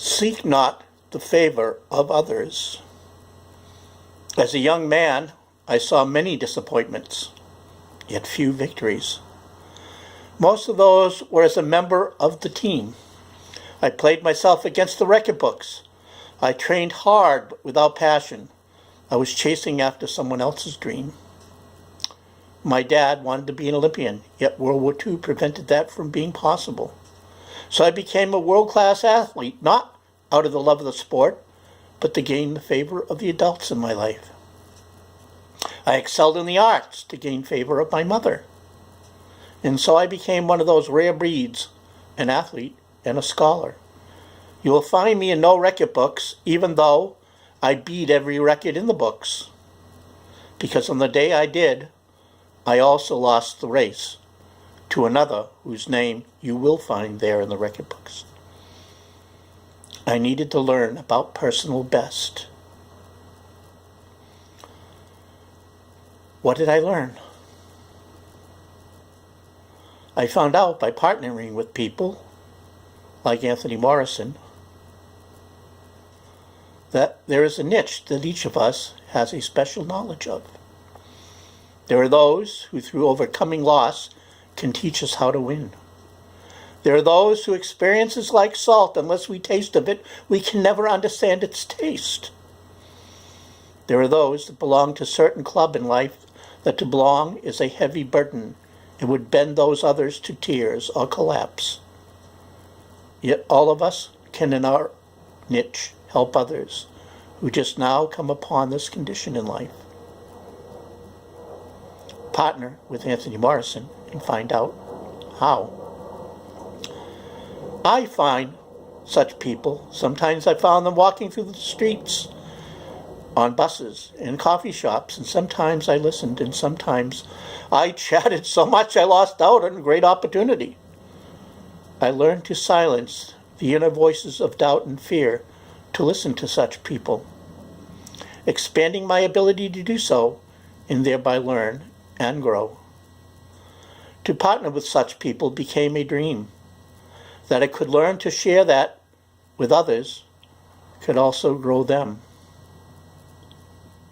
Seek not the favor of others. As a young man, I saw many disappointments, yet few victories. Most of those were as a member of the team. I played myself against the record books. I trained hard but without passion. I was chasing after someone else's dream. My dad wanted to be an Olympian, yet World War II prevented that from being possible. So I became a world-class athlete, not out of the love of the sport, but to gain the favor of the adults in my life. I excelled in the arts to gain favor of my mother. And so I became one of those rare breeds, an athlete and a scholar. You will find me in no record books, even though I beat every record in the books. Because on the day I did, I also lost the race to another whose name you will find there in the record books. I needed to learn about personal best. What did I learn? I found out by partnering with people like Anthony Morrison that there is a niche that each of us has a special knowledge of. There are those who, through overcoming loss, can teach us how to win. There are those who experience is like salt. Unless we taste of it, we can never understand its taste. There are those that belong to a certain club in life that to belong is a heavy burden. It would bend those others to tears or collapse. Yet all of us can in our niche help others who just now come upon this condition in life. Partner with Anthony Morrison and find out how. I find such people. Sometimes I found them walking through the streets, on buses, in coffee shops, and sometimes I listened, and sometimes I chatted so much I lost out on a great opportunity. I learned to silence the inner voices of doubt and fear to listen to such people, expanding my ability to do so and thereby learn and grow. To partner with such people became a dream, that I could learn to share that with others could also grow them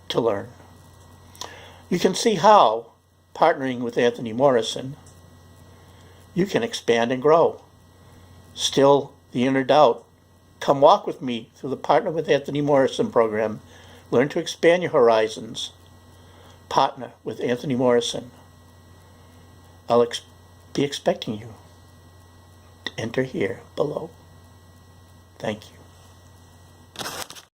to learn. You can see how, partnering with Anthony Morrison, you can expand and grow. Still the inner doubt. Come walk with me through the Partner with Anthony Morrison program. Learn to expand your horizons. Partner with Anthony Morrison. I'll be expecting you to enter here below. Thank you.